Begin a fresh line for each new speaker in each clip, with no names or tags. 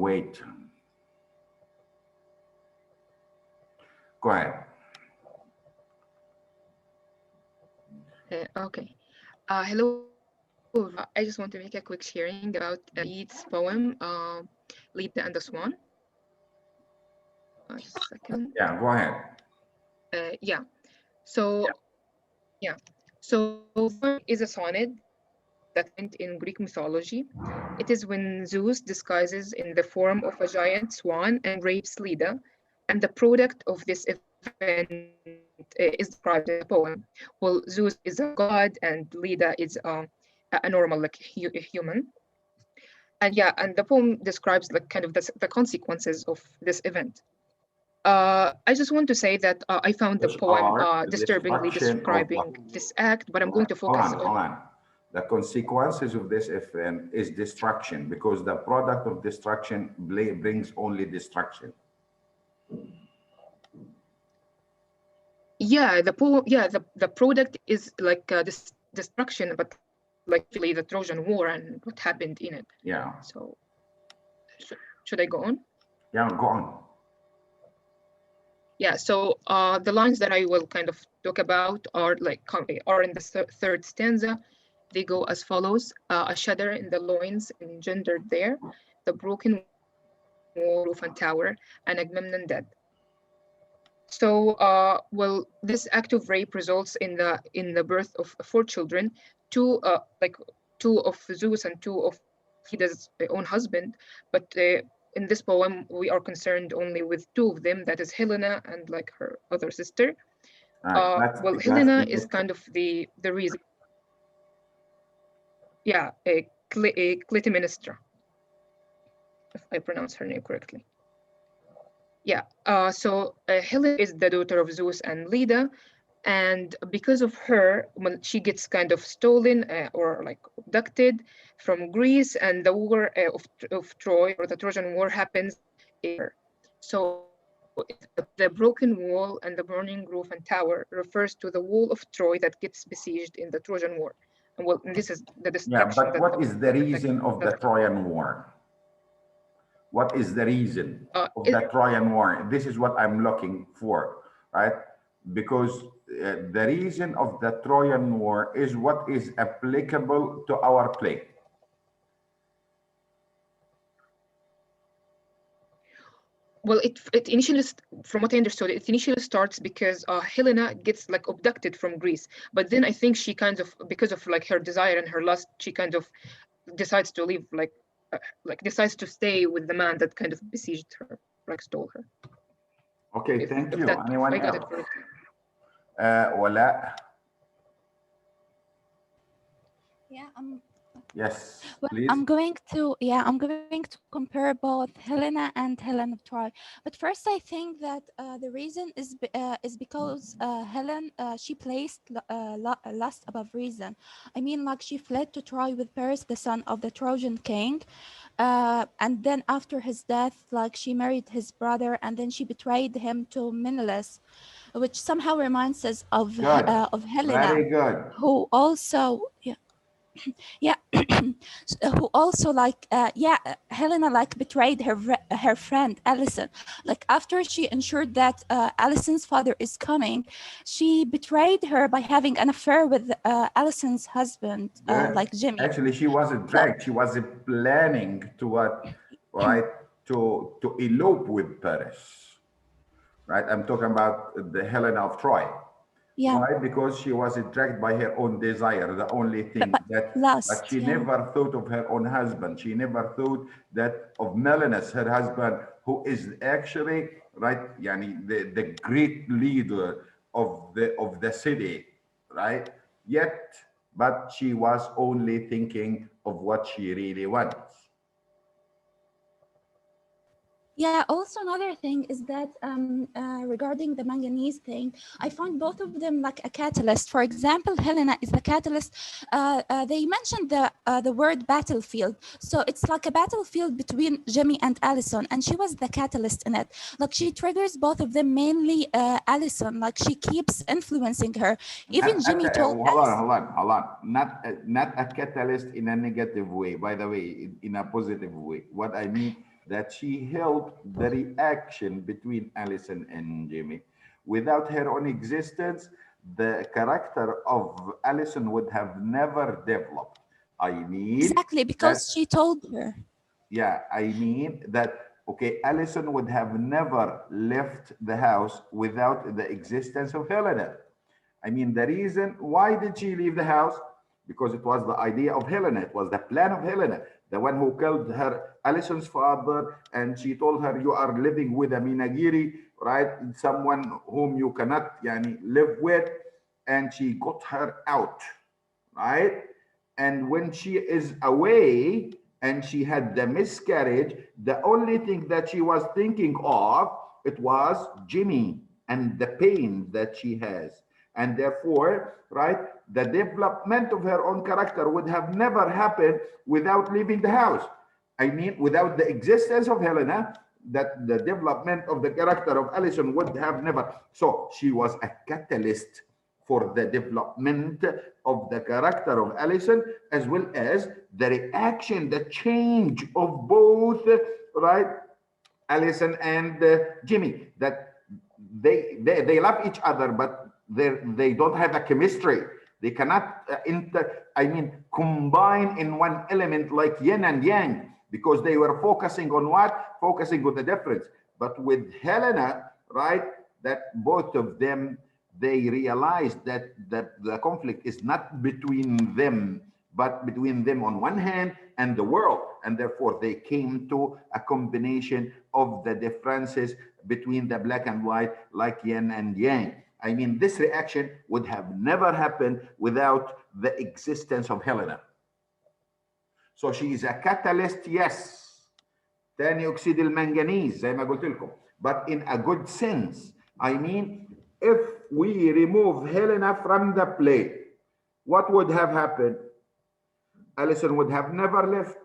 wait. Go ahead.
Okay. Hello. I just want to make a quick sharing about Eid's poem, Lead and the Swan. Just a second.
Yeah, go ahead.
Yeah. So, yeah. So, the poem is a sonnet that went in Greek mythology. It is when Zeus disguises in the form of a giant swan and rapes Leda, and the product of this event is described in the poem. Well, Zeus is a god, and Leda is a normal, like human. And yeah, and the poem describes like kind of the consequences of this event. I just want to say that I found the
Which
poem
are the
disturbingly
destruction of what?
describing this act, but I'm going to
Hold
focus
on,
on.
hold on. The consequences of this event is destruction, because the product of destruction brings only destruction.
Yeah, the product is like this destruction, but like really the Trojan War and what happened in it.
Yeah.
So should I go on?
Yeah, go on.
Yeah, so the lines that I will kind of talk about are in the third stanza. They go as follows: a shudder in the loins engendered there, the broken wall, roof and tower, and Agamemnon dead. So, well, this act of rape results in the birth of four children, two two of Zeus and two of Leda's own husband. But in this poem, we are concerned only with two of them. That is Helena and like her other sister. Well, Helena is kind of the reason. Yeah, Clytemnestra, if I pronounce her name correctly. Yeah, so Helena is the daughter of Zeus and Leda, and because of her, when she gets kind of stolen or like abducted from Greece, and the war of Troy or the Trojan War happens in her. So the broken wall and the burning roof and tower refers to the wall of Troy that gets besieged in the Trojan War. And well, this is the destruction.
Yeah, but what is the reason of the Trojan War? What is the reason of the Trojan War? This is what I'm looking for, right? Because the reason of the Trojan War is what is applicable to our play.
Well, it initially, from what I understood, it initially starts because Helena gets like abducted from Greece, but then I think she kind of, because of like her desire and her lust, she kind of decides to leave, decides to stay with the man that kind of besieged her, like stole her.
Okay, thank you. Anyone else? Wala?
Yeah,
yes.
well,
please.
I'm going to compare both Helena and Helen of Troy. But first, I think that the reason is because Helen she placed lust above reason. I mean, like she fled to Troy with Paris, the son of the Trojan king, and then after his death, like she married his brother, and then she betrayed him to Menelaus, which somehow reminds us of Helena,
very good,
who also who also Helena like betrayed her friend Allison. Like after she ensured that Allison's father is coming, she betrayed her by having an affair with Allison's husband, like Jimmy.
Actually, she wasn't dragged. She was planning to to elope with Paris. Right, I'm talking about the Helena of Troy.
Yeah.
Why? Because she was dragged by her own desire. The only thing but she never thought of her own husband. She never thought that of Menelaus, her husband, who is actually the great leader of the city, right? Yet, but she was only thinking of what she really wants.
Yeah, also another thing is that regarding the manganese thing, I found both of them like a catalyst. For example, Helena is the catalyst. They mentioned the word battlefield. So it's like a battlefield between Jimmy and Allison, and she was the catalyst in it. Like she triggers both of them, mainly Allison. Like she keeps influencing her. Even Jimmy told
hold on. Not a catalyst in a negative way, by the way, in a positive way. What I mean, that she helped the reaction between Alison and Jimmy. Without her own existence, the character of Alison would have never developed. I mean,
exactly, because she told her.
yeah, I mean that, okay, Alison would have never left the house without the existence of Helena. I mean, the reason why did she leave the house? Because it was the idea of Helena. It was the plan of Helena, the one who killed her, Alison's father, and she told her, "You are living with a Minagiri, right? Someone whom you cannot yani, live with," and she got her out, right? And when she is away and she had the miscarriage, the only thing that she was thinking of, it was Jimmy and the pain that she has. And therefore, right, the development of her own character would have never happened without leaving the house. I mean, without the existence of Helena, that the development of the character of Alison would have never. So she was a catalyst for the development of the character of Alison, as well as the reaction, the change of both, right, Alison and Jimmy. That they love each other, but they don't have a chemistry. They cannot combine in one element like yin and yang, because they were focusing on what? Focusing on the difference. But with Helena, right, that both of them, they realized that the conflict is not between them, but between them on one hand and the world. And therefore, they came to a combination of the differences between the black and white, like yin and yang. I mean, this reaction would have never happened without the existence of Helena. So she is a catalyst, yes. ثاني أكسيد المنغنيز زي ما قلت لكم. But in a good sense. I mean, if we remove Helena from the play, what would have happened? Alison would have never left,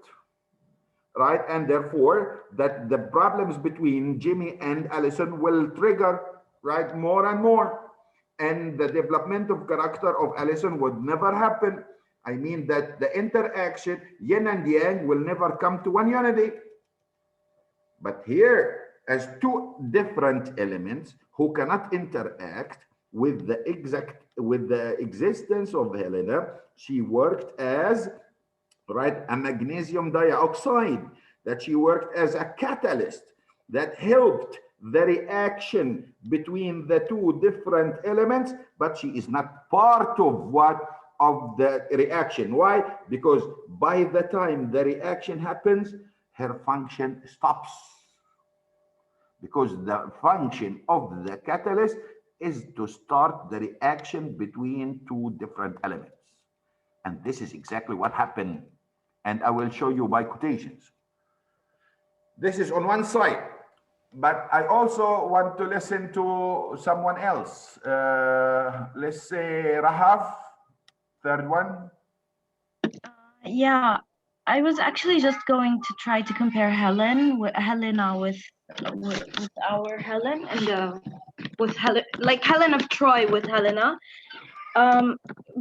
right? And therefore, that the problems between Jimmy and Alison will trigger, right, more and more. And the development of character of Alison would never happen. I mean that the interaction, yin and yang, will never come to one unity. But here, as two different elements who cannot interact with the existence of Helena, she worked as, right, a magnesium dioxide, that she worked as a catalyst that helped the reaction between the two different elements, but she is not part of what? Of the reaction. Why? Because by the time the reaction happens, her function stops. Because the function of the catalyst is to start the reaction between two different elements. And this is exactly what happened. And I will show you by quotations. This is on one side. But I also want to listen to someone else. Let's say Rahav, third one.
Yeah, I was actually just going to try to compare Helena with our Helen, and with Helen, like Helen of Troy with Helena.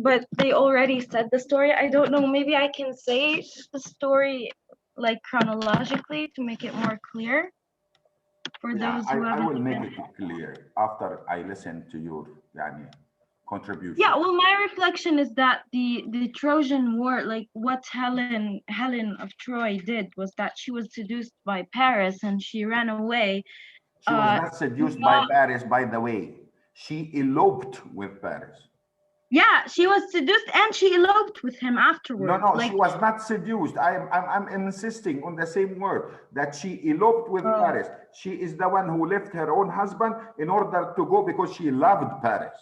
But they already said the story. I don't know, maybe I can say the story like chronologically to make it more clear for those who haven't.
I will make it clear after I listen to your contribution.
Yeah, well, my reflection is that the Trojan War, like what Helen of Troy did was that she was seduced by Paris and she ran away.
She was not seduced by Paris, by the way. She eloped with Paris.
Yeah, she was seduced and she eloped with him afterwards.
No, she was not seduced. I'm insisting on the same word, that she eloped with Paris. She is the one who left her own husband in order to go because she loved Paris.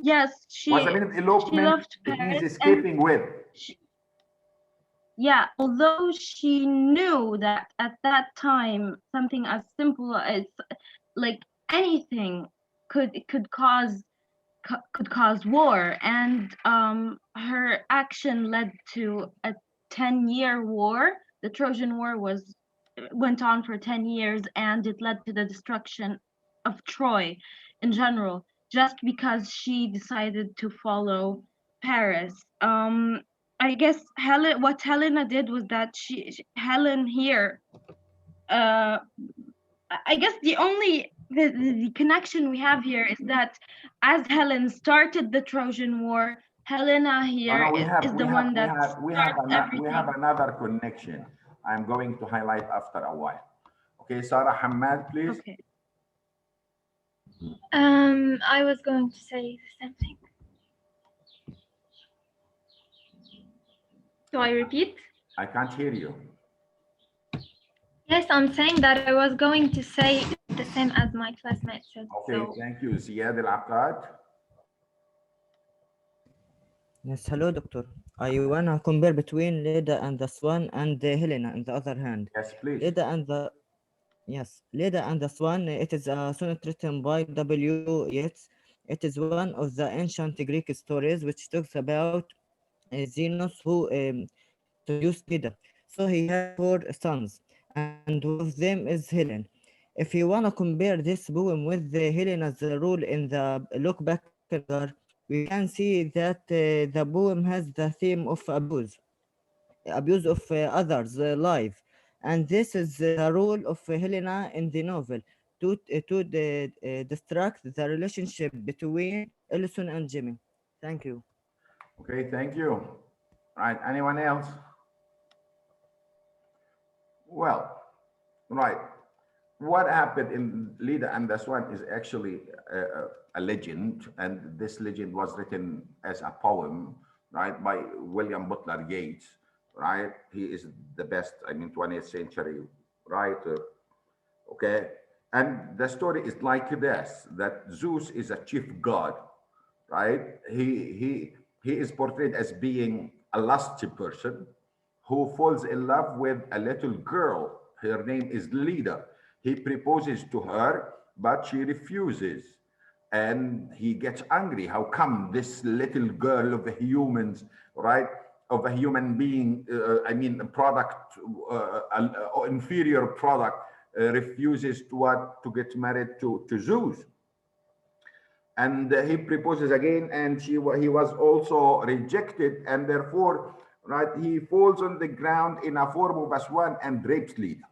Yes, she
was an elopement. He's escaping with.
Yeah, although she knew that at that time something as simple as like anything could cause war, and her action led to a 10-year war. The Trojan War went on for 10 years, and it led to the destruction of Troy in general, just because she decided to follow Paris. I guess what Helena did was that Helen here, I guess the connection we have here is that as Helen started the Trojan War, Helena here
No,
is the one that starts everything.
we have another connection. I'm going to highlight after a while. Okay, Sarah Hamad, please.
Okay.
I was going to say the same thing. Do I repeat?
I can't hear you.
Yes, I'm saying that I was going to say the same as my classmate said.
Okay,
So.
thank you. Ziad Al-Aqad.
Yes, hello, doctor. I wanna compare between Leda and the Swan and Helena on the other hand.
Yes, please.
Leda and the Swan, it is a sonnet written by W. Yeats. It is one of the ancient Greek stories which talks about Zenos who introduced Leda. So he had 4 sons, and one of them is Helen. If you wanna compare this poem with Helena's role in the Look Back in Anger, we can see that the poem has the theme of abuse of others' life, and this is the role of Helena in the novel to distract the relationship between Ellison and Jimmy. Thank you.
Okay, thank you. Right, anyone else? Well, right. What happened in Leda and the Swan is actually a legend, and this legend was written as a poem, right, by William Butler Yeats, right? He is the best, 20th century writer, okay? And the story is like this, that Zeus is a chief god, right? He is portrayed as being a lusty person who falls in love with a little girl. Her name is Leda. He proposes to her, but she refuses. And he gets angry. How come this little girl of humans, right? Of a human being, a product, inferior product, refuses to get married to Zeus. And he proposes again, and he was also rejected, and therefore, right, he falls on the ground in a form of a swan and rapes Leda.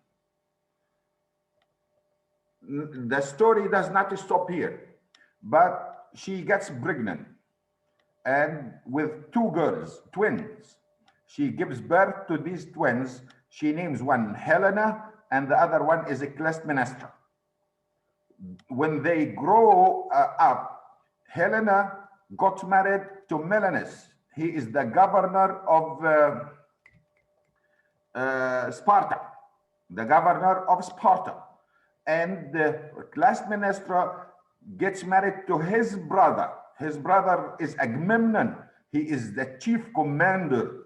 The story does not stop here, but she gets pregnant, and with 2 girls, twins. She gives birth to these twins. She names one Helena, and the other one is a Clytemnestra. When they grow up, Helena got married to Melanus. He is the governor of Sparta, the governor of Sparta. And Clytemnestra gets married to his brother. His brother is Agamemnon. He is the chief commander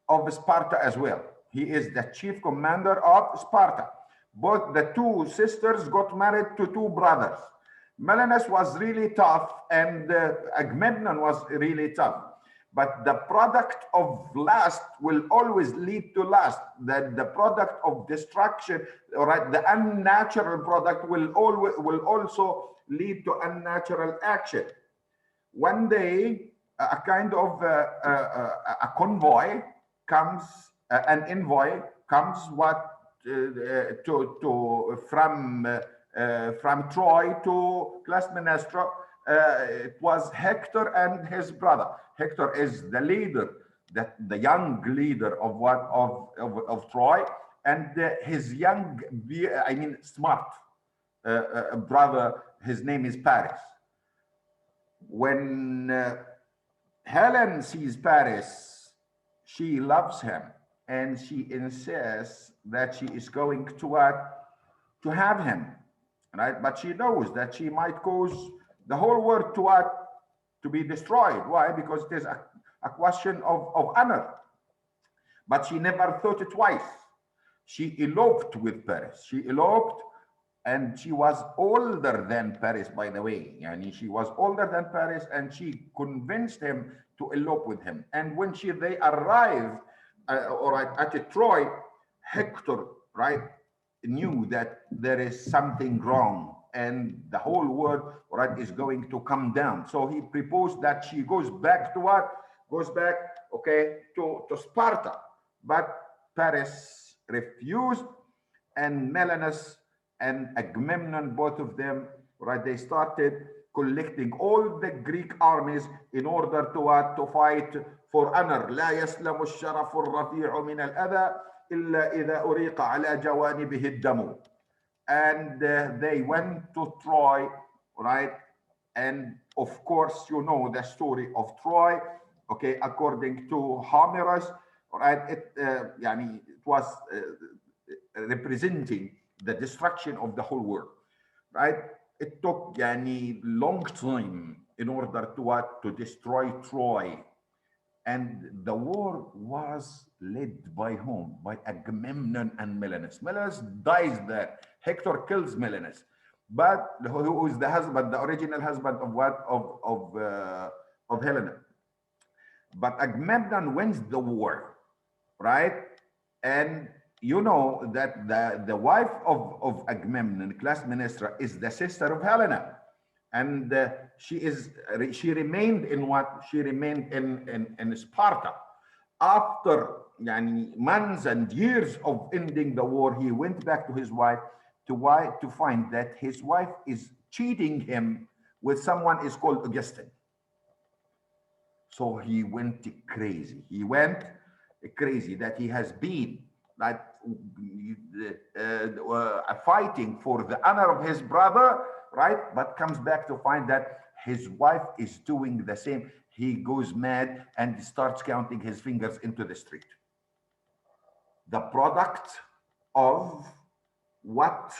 of Sparta as well. He is the chief commander of Sparta. Both the 2 sisters got married to 2 brothers. Melanus was really tough, and Agamemnon was really tough. But the product of lust will always lead to lust. That the product of destruction, right? The unnatural product will also lead to unnatural action. One day, a kind of a convoy comes, an envoy comes from Troy to Clytemnestra. It was Hector and his brother. Hector is the leader, the young leader of Troy, and his young, smart brother. His name is Paris. When Helen sees Paris, she loves him, and she insists that she is going to have him, right? But she knows that she might cause the whole world to be destroyed. Why? Because it is a question of honor. But she never thought it twice. She eloped with Paris. She eloped, and she was older than Paris, by the way. She was older than Paris, and she convinced him to elope with him. And when they arrived at Troy, Hector, right, knew that there is something wrong, and the whole world, right, is going to come down. So he proposed that she goes back okay, to Sparta. But Paris refused, and Menelaus and Agamemnon, both of them, right, they started collecting all the Greek armies in order to what? To fight for honor. لا يسلم الشرف الرفيع من الأذى إلا إذا أريق على جوانبه الدم. And they went to Troy, right? And of course, you know the story of Troy, okay, according to Homerus, right? It was representing the destruction of the whole world, right? It took long time in order to what? To destroy Troy. And the war was led by whom? By Agamemnon and Menelaus. Menelaus dies there. Hector kills Menelaus. But who is the husband, the original husband of what? Of Helena. But Agamemnon wins the war, right? And you know that the wife of Agamemnon, Clytemnestra, is the sister of Helena. And she remained in what? She remained in Sparta. After months and years of ending the war, he went back to his wife to find that his wife is cheating him with someone is called Augustine. So he went crazy. He went crazy that he has been like fighting for the honor of his brother, right? But comes back to find that his wife is doing the same. He goes mad and starts counting his fingers into the street. The product of what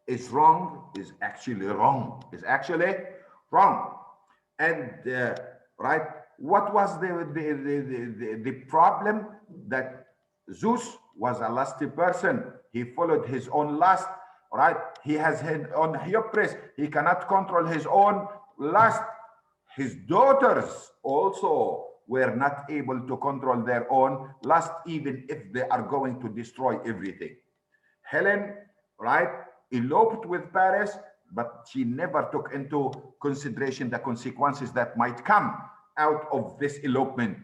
is wrong is actually wrong. And right, what was the problem? That Zeus was a lusty person. He followed his own lust, right? He has his own hubris. He cannot control his own lust. His daughters also were not able to control their own lust, even if they are going to destroy everything. Helen, right, eloped with Paris, but she never took into consideration the consequences that might come out of this elopement.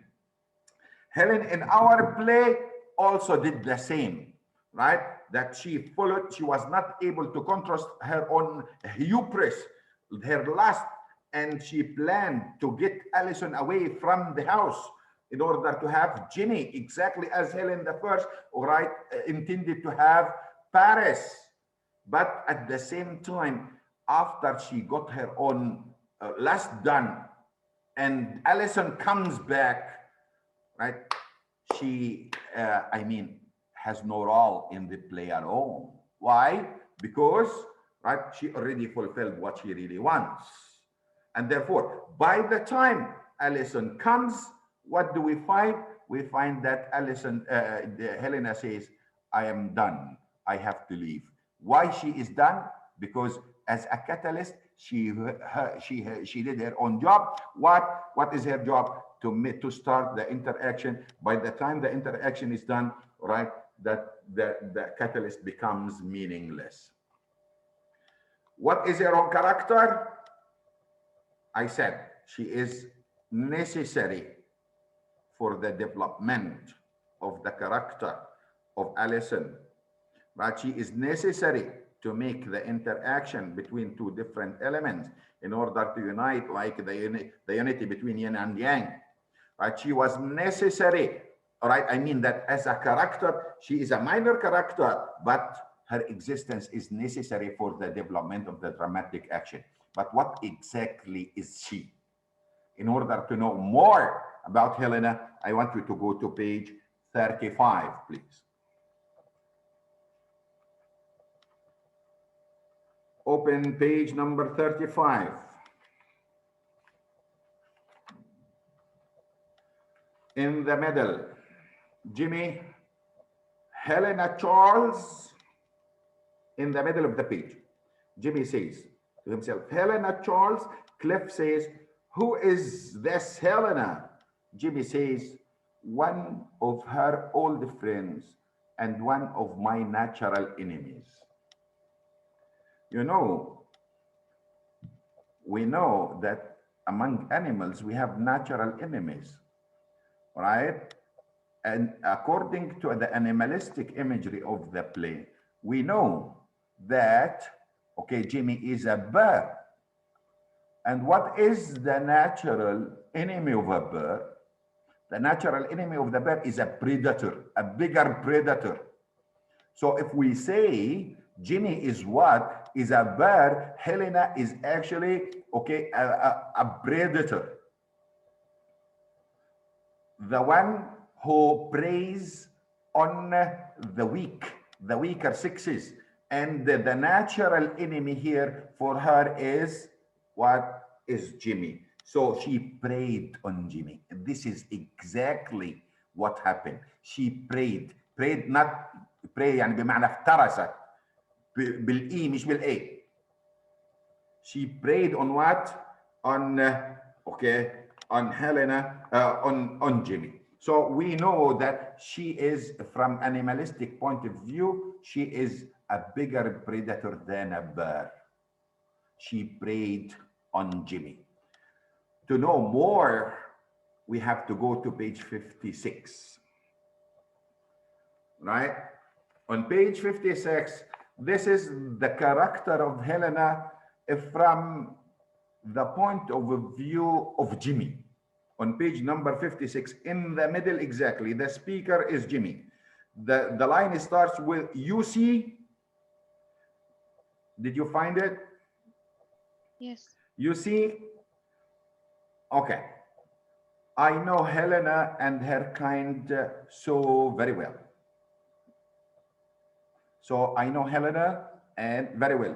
Helen in our play also did the same, right? That she was not able to control her own hubris, her lust, and she planned to get Alison away from the house in order to have Ginny, exactly as Helen the First, right, intended to have Paris. But at the same time, after she got her own lust done, and Alison comes back, right? She, has no role in the play at all. Why? Because, right, she already fulfilled what she really wants. And therefore, by the time Alison comes, what do we find? We find that Helena says, I am done. I have to leave. Why she is done? Because as a catalyst, she did her own job. What is her job? To start the interaction. By the time the interaction is done, right, that the catalyst becomes meaningless. What is her own character? I said she is necessary for the development of the character of Alison, but she is necessary to make the interaction between two different elements in order to unite, like the unity between yin and yang. Right? She was necessary, right? I mean that as a character, she is a minor character, but her existence is necessary for the development of the dramatic action. But what exactly is she? In order to know more about Helena, I want you to go to page 35, please. Open page number 35. In the middle, Jimmy, Helena Charles, in the middle of the page. Jimmy says to himself, Helena Charles. Cliff says, who is this Helena? Jimmy says, one of her old friends and one of my natural enemies. You know, we know that among animals, we have natural enemies. right? And according to the animalistic imagery of the play, we know that, okay, Jimmy is a bear. And what is the natural enemy of a bear? The natural enemy of the bear is a predator, a bigger predator. So if we say Jimmy is what? Is a bear, Helena is actually, okay, a predator. The one who preys on the weak, the weaker sexes. And the natural enemy here for her is what? Is Jimmy. So she preyed on Jimmy. And this is exactly what happened. She preyed not prey يعني بمعنى افترست بالاي مش بالاي. She preyed on what? On okay, on Helena, on Jimmy. So we know that she is, from animalistic point of view, she is a bigger predator than a bear. She preyed on Jimmy. To know more, we have to go to page 56. Right? On page 56, this is the character of Helena from the point of view of Jimmy. On page number 56, in the middle exactly, the speaker is Jimmy. The line starts with, you see. Did you find it?
Yes.
You see? Okay. I know Helena and her kind so very well. So I know Helena and very well.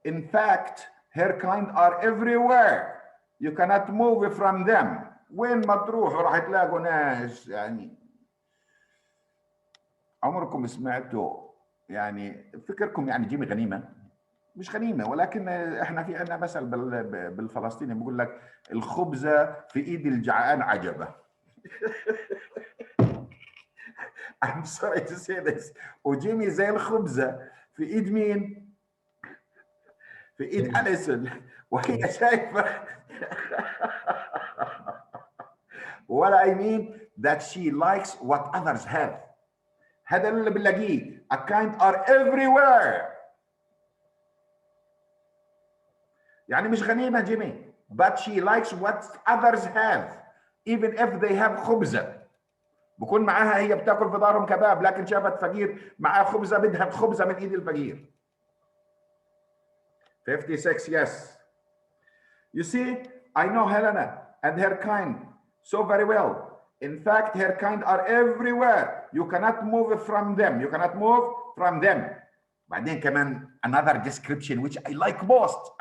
In fact, her kind are everywhere. You cannot move from them. وين ما تروحوا راح تلاقوا ناس يعني عمركم سمعتوا يعني فكركم يعني جيمي غنيمه مش غنيمه ولكن احنا في عندنا مثل بالفلسطيني بيقول لك الخبزه في ايد الجعان عجبه. I'm sorry to say this. وجيمي زي الخبزه في ايد مين؟ في ايد أليسون وهي شايفه. What I mean that she likes what others have. هذا اللي بنلاقيه. A kind are everywhere. يعني مش غنيمة جيمي. But she likes what others have. Even if they have خبزة. بكون معاها هي بتاكل في دارهم كباب لكن شافت فقير معاه خبزة بدها خبزة من ايد الفقير. 56, yes. You see, I know Helena and her kind so very well. In fact, her kind are everywhere. You cannot move from them. You cannot move from them. بعدين كمان another description which I like most.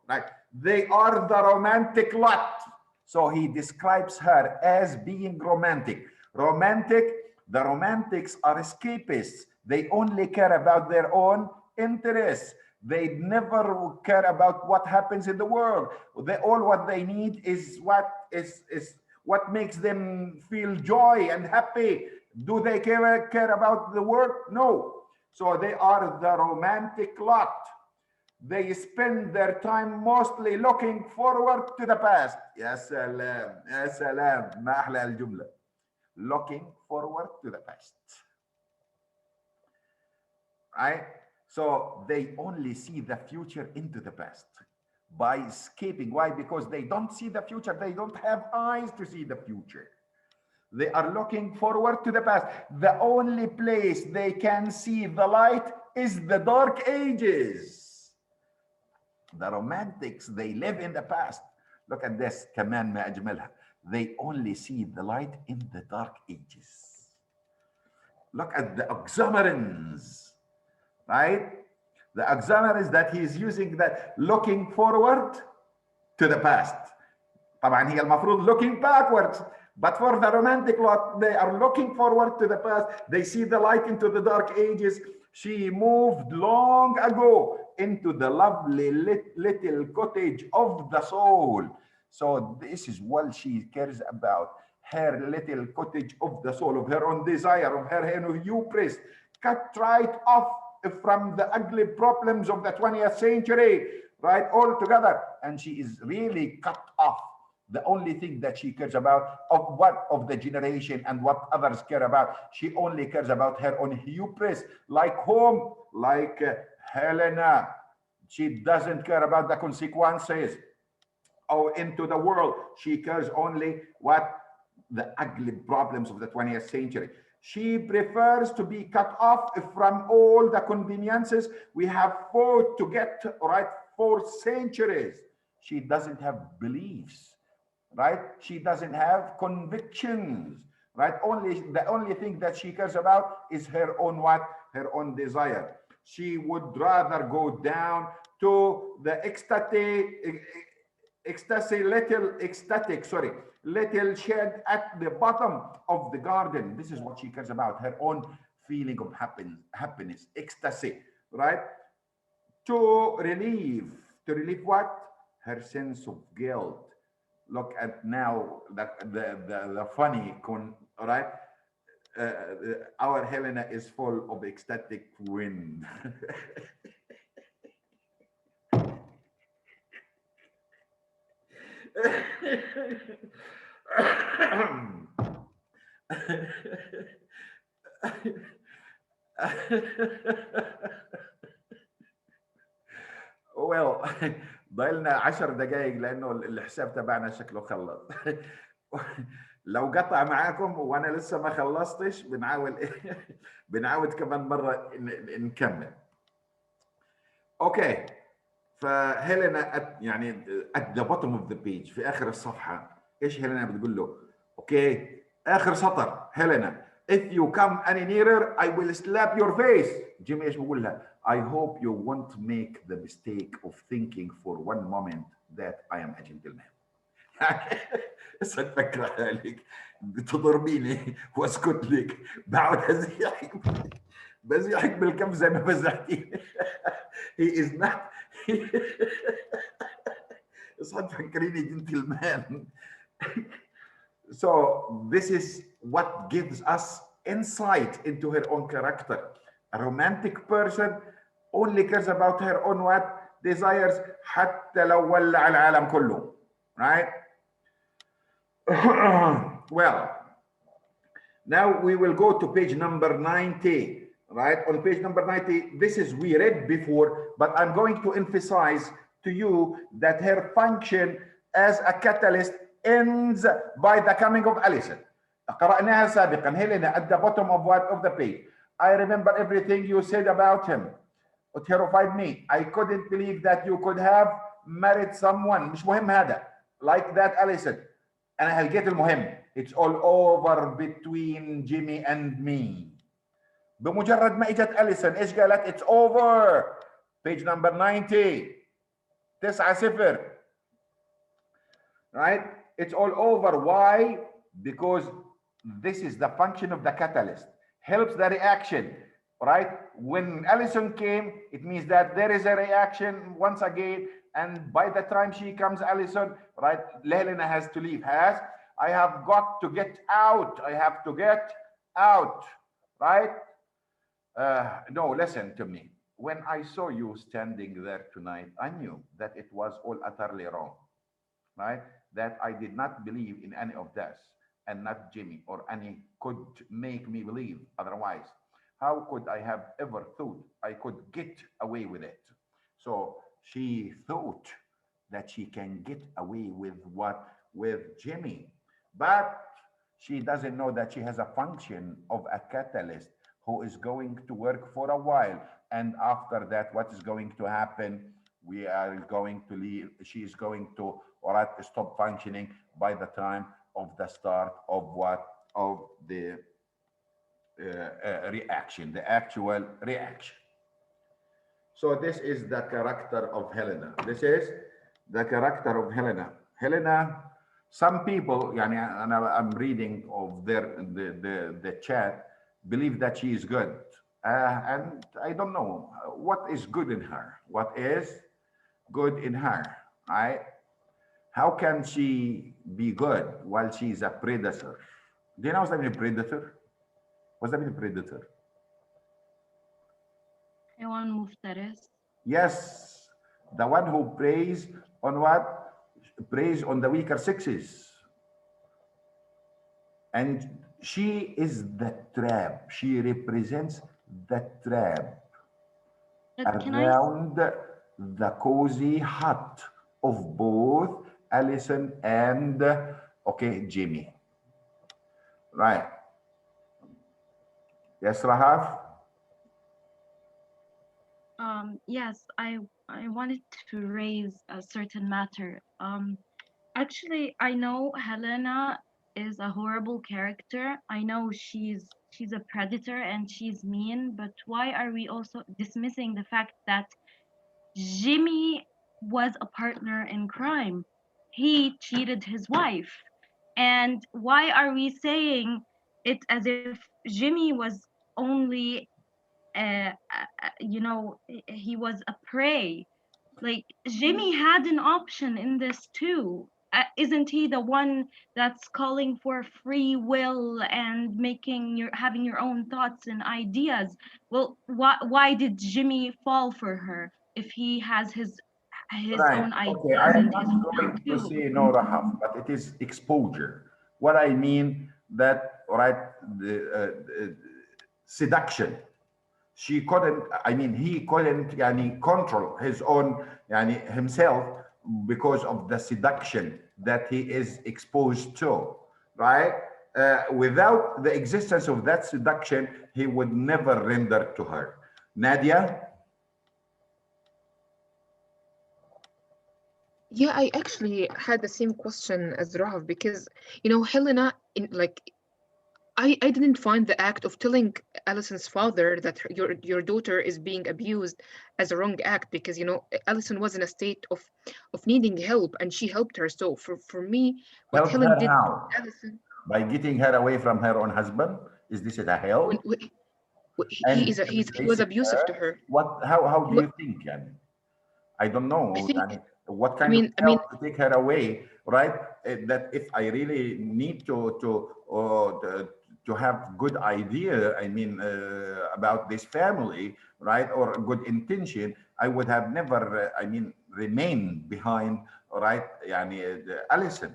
Like they are the romantic lot. So he describes her as being romantic. The romantics are escapists. They only care about their own interests. They never care about what happens in the world. All what they need is what makes them feel joy and happy. Do they care about the world? No. So they are the romantic lot. They spend their time mostly looking forward to the past. يا سلام يا سلام ما أحلى الجملة. Looking forward to the past. Right? So they only see the future into the past by escaping. Why? Because they don't see the future. They don't have eyes to see the future. They are looking forward to the past. The only place they can see the light is the dark ages. The romantics, they live in the past. Look at this, كمان ما أجملها. They only see the light in the dark ages. Look at the oxymorons. Right? The oxymoron is that he is using that looking forward to the past. طبعا هي المفروض looking backwards. But for the romantic lot, they are looking forward to the past. They see the light into the dark ages. She moved long ago into the lovely little cottage of the soul. So this is what she cares about. Her little cottage of the soul, of her own desire, of her hubris, cut right off from the ugly problems of the 20th century, right, all together. And she is really cut off The only thing that she cares about of the generation and what others care about, she only cares about her own hubris. Like whom? Like Helena. She doesn't care about the consequences or into the world. She cares only what the ugly problems of the 20th century. She prefers to be cut off from all the conveniences we have fought to get right for centuries. She doesn't have beliefs, right? She doesn't have convictions, right? The only thing that she cares about is her own what? Her own desire. She would rather go down to the little shed at the bottom of the garden. This is what she cares about, her own feeling of happiness, ecstasy, right? To relieve what? Her sense of guilt. Look at now the funny, right? Our Helena is full of ecstatic wind. well ضلنا 10 دقائق لانه الحساب تبعنا شكله خلص. لو قطع معاكم وانا لسه ما خلصتش بنعاود كمان مره نكمل. اوكي فهيلينا يعني at the bottom of the page في اخر الصفحه ايش هيلينا بتقول له؟ اوكي اخر سطر هيلينا if you come any nearer I will slap your face. جيمي ايش بقول لها؟ I hope you won't make the mistake of thinking for one moment that I am a gentleman. فكرة عليك تضربيني واسكت لك بقعد بزيحك بالكف زي ما بزحتيني. he is not اصحى تفكريني جنتلمان. So this is what gives us insight into her own character. A romantic person only cares about her own what? Desires حتى لو ولع العالم كله. Right? Well, now we will go to page number 90. Right? On page number 90, this is we read before, but I'm going to emphasize to you that her function as a catalyst ends by the coming of Alison. قرأناها سابقا. Helena at the bottom of what of the page. I remember everything you said about him. It terrified me. I couldn't believe that you could have married someone. مش مهم هذا. Like that Alison. أنا هلقيت المهم. It's all over between Jimmy and me. بمجرد ما اجت أليسون ايش قالت؟ It's over. Page number 90. 9-0. Right? It's all over. Why? Because this is the function of the catalyst. Helps the reaction. Right? When Alison came, it means that there is a reaction once again. And by the time she comes, Alison, right? Helena has to leave. I have got to get out. I have to get out. Right? No, listen to me. When I saw you standing there tonight, I knew that it was all utterly wrong, right? That I did not believe in any of this, and not Jimmy or any could make me believe otherwise. How could I have ever thought I could get away with it? So she thought that she can get away with what? With Jimmy. But she doesn't know that she has a function of a catalyst who is going to work for a while. And after that, what is going to happen? We are going to leave. She is going to stop functioning by the time of the start of what? Of the reaction, the actual reaction. So this is the character of Helena. This is the character of Helena. Helena, some people, and I'm reading of the chat, believe that she is good. And I don't know what is good in her. What is good in her, right? How can she be good while she's a predator? Do you know what's that mean, predator? What's that mean, predator?
حيوان مفترس.
Yes, the one who preys on what? preys on the weaker sexes. And she is the trap. She represents the trap around the cozy hut of both Allison and, okay, Jimmy. Right. Yes, Rahaf?
Yes, I wanted to raise a certain matter. Actually, I know Helena is a horrible character. I know she's a predator and she's mean, but why are we also dismissing the fact that Jimmy was a partner in crime? He cheated his wife. And why are we saying it as if Jimmy was only he was a prey? Like, Jimmy had an option in this too. Isn't he the one that's calling for free will and having your own thoughts and ideas? Well, why did Jimmy fall for her if he has his
Right.
own
Okay,
ideas
I am
and his
not
will
going to
too?
say no, Rahaf, but it is exposure. What I mean that, right, the seduction. She couldn't, I mean, he couldn't control his own himself because of the seduction that he is exposed to, right? Without the existence of that seduction, he would never render to her. Nadia?
Yeah, I actually had the same question as Rahav because, Helena, I didn't find the act of telling Allison's father that your daughter is being abused as a wrong act because, Allison was in a state of needing help and she helped her. So for me, what
Help
Helen
her
did to
how?
Allison,
By getting her away from her own husband? Is this a help?
when
And
he was
replacing
abusive to
her?
her.
How
He
do
wa-
you think? I don't
I
know.
think,
What
I
kind of
mean, I mean,
help to take her away, right? That if I really need to have good idea, about this family, right, or good intention, I would have never, remained behind, right, Allison.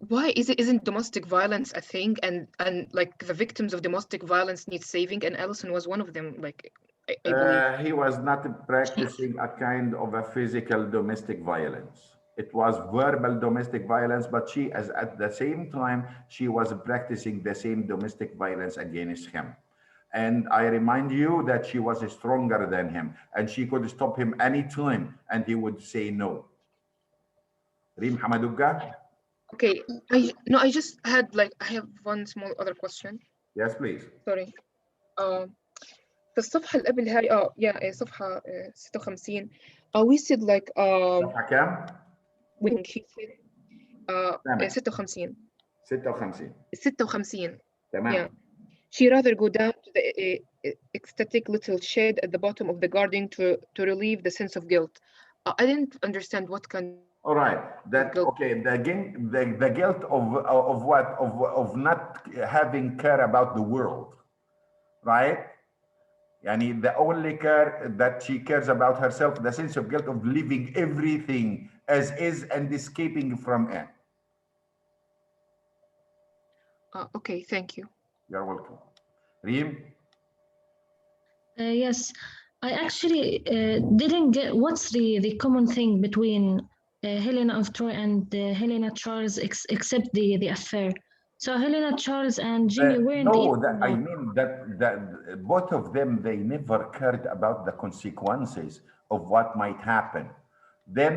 why isn't domestic violence a thing and like the victims of domestic violence need saving and Allison was one of them, like I believe.
He was not
She,
practicing a kind of a physical domestic violence. It was verbal domestic violence, but she, as at the same time, she was practicing the same domestic violence against him. And I remind you that she was stronger than him, and she could stop him anytime, and he would say no. Reem Hamaduga?
okay, I just had like I have one small other question.
Yes, please.
Sorry. في الصفحة اللي قبل هاي صفحة 56 we said like
صفحة كام؟
when he said
سامع.
56
56.
56
تمام.
yeah she rather go down to the ecstatic little shed at the bottom of the garden to relieve the sense of guilt. I didn't understand what kind
All right. That
guilt.
okay. The guilt of what of not having care about the world, right? Yani the only care that she cares about herself, the sense of guilt of leaving everything as is and escaping from it.
Okay, thank you.
You're welcome. Reem?
Yes, I actually didn't get what's the common thing between Helena of Troy and Helena Charles except the affair. So Helena Charles and Jimmy weren't
No,
even.
that I mean that both of them, they never cared about the consequences of what might happen. Then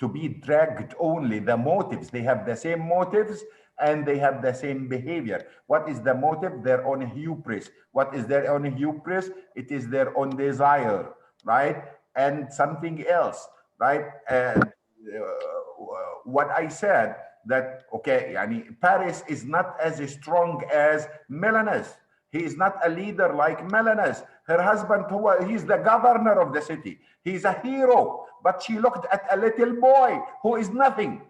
to be dragged only the motives. They have the same motives and they have the same behavior. What is the motive? Their own hubris. What is their own hubris? It is their own desire, right? And something else, right? What I said that, okay, Paris is not as strong as Milanus. He is not a leader like Milanus. Her husband, he's the governor of the city. He's a hero, but she looked at a little boy who is nothing.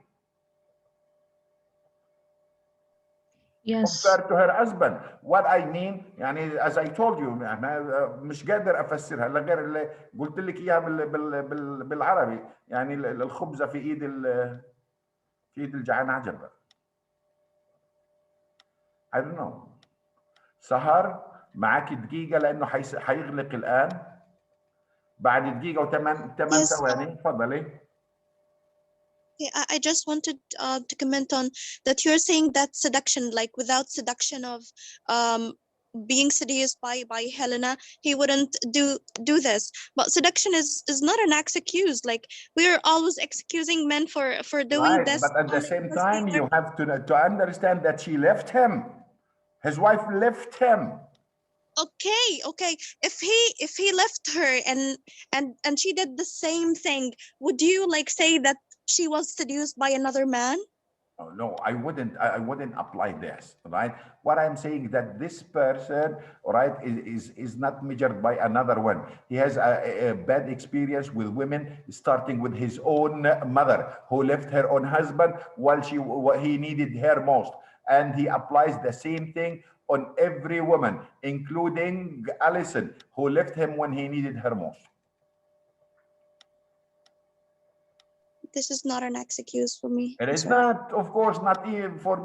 Yes.
compared to her husband. What I mean يعني as I told you أنا مش قادر أفسرها إلا غير اللي قلت لك إياها بالعربي يعني الخبزة في إيد الجعان عجبة. I don't know. سهر معك دقيقة لأنه حيغلق الآن. بعد دقيقة وثمان ثواني تفضلي.
I just wanted to comment on that. You're saying that seduction, like without seduction of being seduced by Helena, he wouldn't do this. But seduction is not an excuse. Like we're always excusing men for doing
Right,
this.
but at the same time, you have to understand that she left him. His wife left him.
Okay. If he left her and she did the same thing, would you like say that she was seduced by another man?
Oh, no, I wouldn't apply this, right? What I'm saying that this person, right, is not measured by another one. He has a bad experience with women, starting with his own mother, who left her own husband while he needed her most, and he applies the same thing on every woman, including Alison, who left him when he needed her most.
This is not an excuse for me.
It is not, of course, not even for